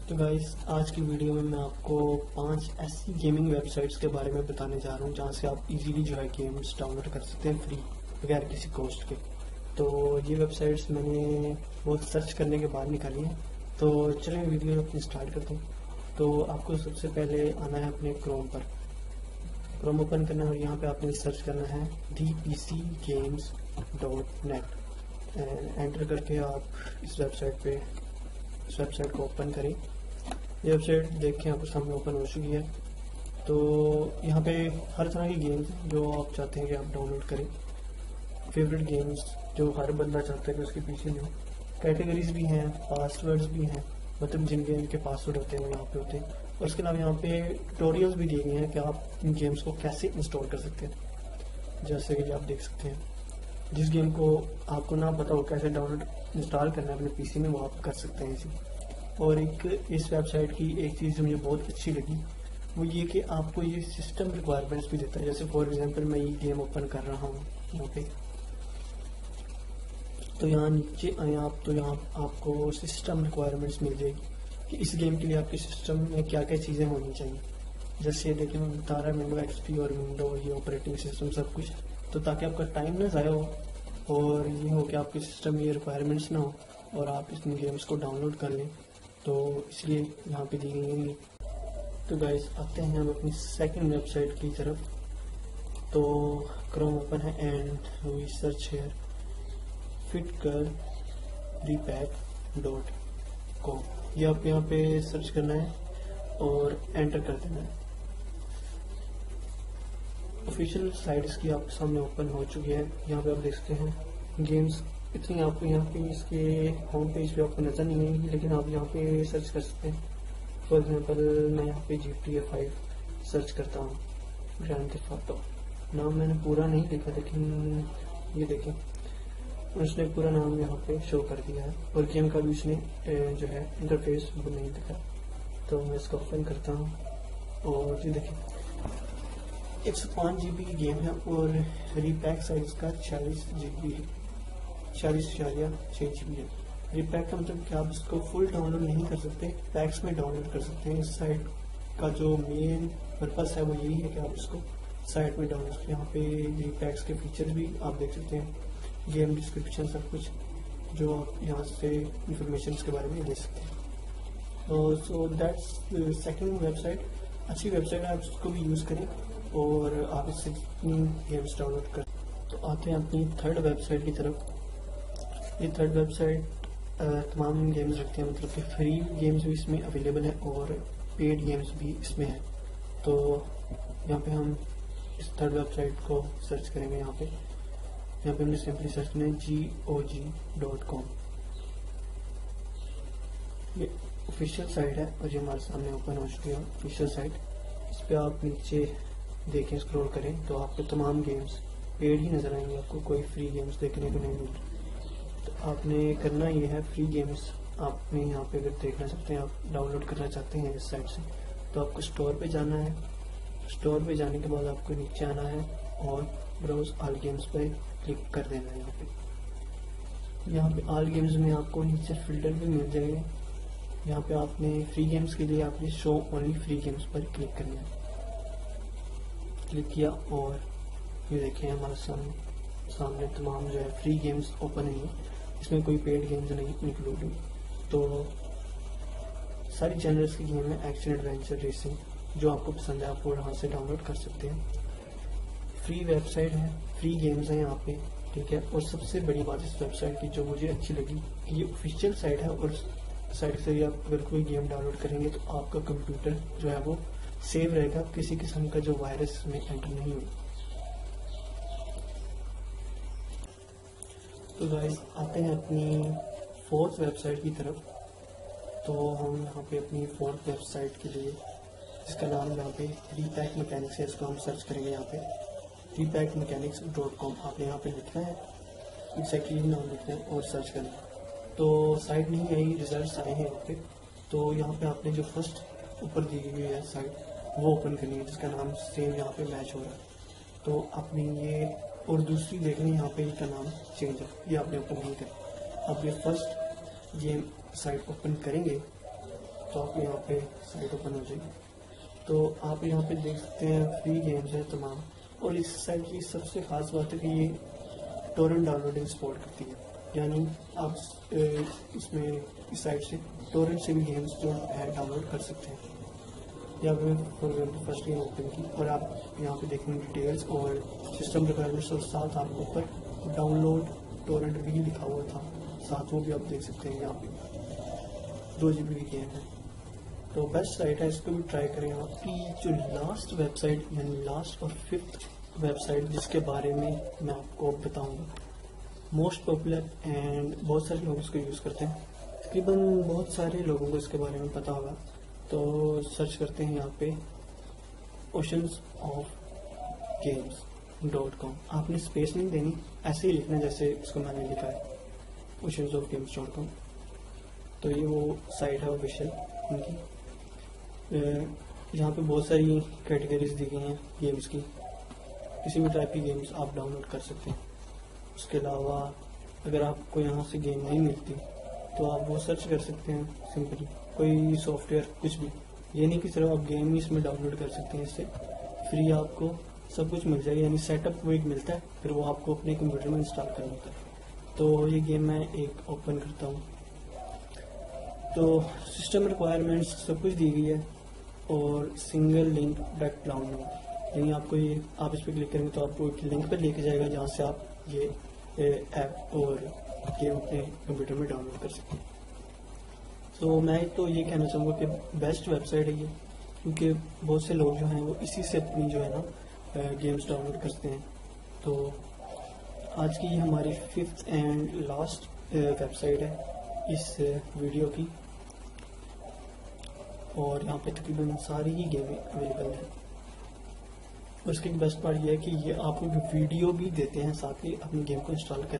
तो गाइस आज की वीडियो में मैं आपको 5 ऐसी गेमिंग वेबसाइट्स के बारे में बताने जा रहा हूँ जहाँ से आप इजीली जो है गेम्स डाउनलोड कर सकते हैं फ्री बगैर किसी कॉस्ट के। तो ये वेबसाइट्स मैंने बहुत सर्च करने के बाद निकाली हैं। तो चलिए वीडियो अपनी स्टार्ट करते हैं। तो आपको सबसे पहले आना है अपने क्रोम पर, क्रोम ओपन करना है और यहाँ पे आपने सर्च करना है dpcgames.net। एंटर करके आप इस वेबसाइट को ओपन करें। ये वेबसाइट देखिए आपके सामने ओपन हो चुकी है। तो यहाँ पे हर तरह की गेम्स जो आप चाहते हैं कि आप डाउनलोड करें, फेवरेट गेम्स जो हर बंदा चाहता है कि उसके पीछे में हो। कैटेगरीज भी हैं, पासवर्ड्स भी हैं, मतलब जिन गेम के पासवर्ड होते हैं वो यहाँ पे होते हैं। और उसके अलावा यहाँ पे ट्यूटोरियल्स भी दिए गए हैं कि आप इन गेम्स को कैसे इंस्टॉल कर सकते हैं। जैसे कि आप देख सकते हैं, जिस गेम को आपको ना पता हो कैसे डाउनलोड इंस्टॉल करना है अपने पीसी में, वो आप कर सकते हैं इसी। और एक इस वेबसाइट की एक चीज़ जो मुझे बहुत अच्छी लगी वो ये कि आपको ये सिस्टम रिक्वायरमेंट्स भी देता है। जैसे फॉर एग्जांपल मैं ये गेम ओपन कर रहा हूँ यहाँ पे, तो यहाँ नीचे आए आप तो यहाँ आपको सिस्टम रिक्वायरमेंट्स मिल जाएगी कि इस गेम के लिए आपके सिस्टम में क्या क्या चीज़ें होनी चाहिए। जैसे देखिए मैं बता रहा विंडो एक्सपी और विंडो ये ऑपरेटिंग सिस्टम सब कुछ, तो ताकि आपका टाइम ना ज़ाया हो और ये हो कि आपके सिस्टम में ये रिक्वायरमेंट्स ना हो और आप इन गेम्स को डाउनलोड कर लें, तो इसलिए यहाँ पे दी गई है। तो गाइस आते हैं हम अपनी सेकंड वेबसाइट की तरफ। तो क्रोम ओपन है and we search here fitcurrepack.com। ये आप यहाँ पे सर्च करना है और एंटर कर देना है। ऑफिशियल साइट इसकी आपके सामने ओपन हो चुकी है। यहाँ पे आप देख सकते हैं गेम्स इतनी आपको यहाँ पे इसके होम पेज पे आपको नज़र नहीं आएगी, लेकिन आप यहाँ पे सर्च कर सकते हैं। फॉर एग्जांपल मैं यहाँ पे GTA 5 सर्च करता हूँ, ग्रैंड थेफ्ट ऑटो। नाम मैंने पूरा नहीं लिखा, लेकिन ये देखें उसने पूरा नाम यहाँ पे शो कर दिया है और गेम का भी उसने जो है इंटरफेस वो नहीं दिखा। तो मैं इसको ओपन करता हूँ और ये देखें 105 GB की गेम है और रीपैक साइज का 40 GB है, 40.6 GB है। रीपैक का मतलब कि आप इसको फुल डाउनलोड नहीं कर सकते, पैक्स में डाउनलोड कर सकते हैं। इस साइट का जो मेन पर्पस है वो यही है कि आप इसको साइट में डाउनलोड करें। यहाँ पे रीपैक्स के फीचर्स भी आप देख सकते हैं, गेम डिस्क्रिप्शन सब कुछ जो आप यहाँ से इंफॉर्मेशन के बारे में ले सकते हैं। सो दैट्स सेकंड वेबसाइट, अच्छी वेबसाइट है, आप इसको भी यूज़ करें और आप इससे गेम्स डाउनलोड करें। तो आते हैं अपनी थर्ड वेबसाइट की तरफ। ये थर्ड वेबसाइट तमाम गेम्स रखते हैं, मतलब कि फ्री गेम्स भी इसमें अवेलेबल है और पेड गेम्स भी इसमें है। तो यहाँ पे हम इस थर्ड वेबसाइट को सर्च करेंगे। यहाँ पे हमने सिंपली सर्च करना है GOG.com। ये ऑफिशियल साइट है और ये हमारे सामने ओपन हो चुकी है ऑफिशियल साइट। इस पर आप नीचे देखें, स्क्रॉल करें तो आपको तमाम गेम्स पेड ही नज़र आएंगे, आपको कोई फ्री गेम्स देखने को नहीं मिलेगी। तो आपने करना ये है, फ्री गेम्स आपने यहाँ पे अगर देखना चाहते हैं, आप डाउनलोड करना चाहते हैं इस साइट से, तो आपको स्टोर पे जाना है। स्टोर पे जाने के बाद आपको नीचे आना है और ब्राउज ऑल गेम्स पे क्लिक कर देना है। यहाँ पे ऑल गेम्स में आपको नीचे फिल्टर भी मिल जाएंगे। यहाँ पे आपने फ्री गेम्स के लिए आपने शो ओनली फ्री गेम्स पर क्लिक करना है। क्लिक किया और ये देखें हमारे सामने तमाम जो है फ्री गेम्स ओपन है। इसमें कोई पेड गेम्स नहीं इंक्लूडेड। तो सारी जनरल्स की गेम है, एक्शन एडवेंचर रेसिंग, जो आपको पसंद है आप वो यहाँ से डाउनलोड कर सकते हैं। फ्री वेबसाइट है, फ्री गेम्स हैं यहाँ पे, ठीक है। और सबसे बड़ी बात इस वेबसाइट की जो मुझे अच्छी लगी, ये ऑफिशियल साइट है और साइट से आप अगर कोई गेम डाउनलोड करेंगे तो आपका कंप्यूटर जो है वो सेव रहेगा, किसी किस्म का जो वायरस में एंटर नहीं होगा। तो गाइस आते हैं अपनी फोर्थ वेबसाइट की तरफ। तो हम यहाँ पे अपनी फोर्थ वेबसाइट के लिए, जिसका नाम यहाँ पे रीपैक मैकेनिक्स है, इसको हम सर्च करेंगे। यहाँ पे repackmechanics.com आपने यहाँ पे लिखना है, एक्जैक्टली नाम लिखना है और सर्च करना है। तो साइट नहीं आई, रिजल्ट्स आए हैं यहाँ पे। तो यहाँ पे आपने जो फर्स्ट ऊपर दी हुई है साइट वो ओपन करनी है, जिसका नाम सेम यहाँ पे मैच हो रहा है। तो आपने ये और दूसरी देखनी है, यहाँ पे इसका नाम चेंज है, ये आपने ओपन नहीं करें। आप ये फर्स्ट गेम साइट ओपन करेंगे तो आप यहाँ पे साइट ओपन हो जाएगी। तो आप यहाँ पे देख सकते हैं फ्री गेम्स हैं तमाम। और इस साइट की सबसे खास बात है कि ये टोरेंट डाउनलोडिंग सपोर्ट करती है, यानी आप इसमें इस साइट से टोरेंट से भी गेम्स जो है डाउनलोड कर सकते हैं। या फिर for example first game open की और आप यहाँ पे देखेंगे डिटेल्स और सिस्टम रिक्वायरमेंट्स और साथ आपको ऊपर डाउनलोड टोरेंट भी लिखा हुआ था, साथ वो भी आप देख सकते हैं। यहाँ पे 2 GB की गेम है, तो बेस्ट साइट है, इसको भी ट्राई करें। आपकी जो लास्ट वेबसाइट यानी लास्ट और 5th वेबसाइट जिसके बारे में मैं आपको बताऊंगा, मोस्ट पॉपुलर एंड बहुत सारे लोग इसको यूज़ करते हैं, तकरीबन बहुत सारे लोगों को इसके बारे में पता होगा। तो सर्च करते हैं यहाँ पे oceansofgames.com। आपने स्पेस नहीं देनी, ऐसे ही लिखना जैसे इसको मैंने लिखा है, oceansofgames.com। तो ये वो साइट है ऑफिशियल इनकी। यहाँ पे बहुत सारी कैटेगरीज दी गई हैं गेम्स की, किसी भी टाइप की गेम्स आप डाउनलोड कर सकते हैं। उसके अलावा अगर आपको यहाँ से गेम नहीं मिलती तो आप वो सर्च कर सकते हैं सिंपली, कोई सॉफ्टवेयर कुछ भी। ये नहीं कि सिर्फ आप गेम ही इसमें डाउनलोड कर सकते हैं, इससे फ्री आपको सब कुछ मिल जाएगा, यानी सेटअप वो एक मिलता है, फिर वो आपको अपने कंप्यूटर में इंस्टॉल करना होता है। तो ये गेम मैं एक ओपन करता हूँ। तो सिस्टम रिक्वायरमेंट्स सब कुछ दी गई है और सिंगल लिंक डायरेक्ट डाउनलोड, यानी आपको ये आप इस पर क्लिक करेंगे तो आपको एक लिंक पर लेके जाएगा जहाँ से आप ये ऐप और गेम अपने कंप्यूटर में डाउनलोड कर सकते हैं। तो मैं तो ये कहना चाहूँगा कि बेस्ट वेबसाइट है ये, क्योंकि बहुत से लोग जो हैं वो इसी से अपनी जो है ना गेम्स डाउनलोड करते हैं। तो आज की ये हमारी 5th एंड लास्ट वेबसाइट है इस वीडियो की, और यहाँ पे तकरीबन सारी ही गेमें अवेलेबल हैं। और इसकी बेस्ट पार्ट ये है कि ये आपको वीडियो भी देते हैं साथ ही अपनी गेम को इंस्टॉल कर।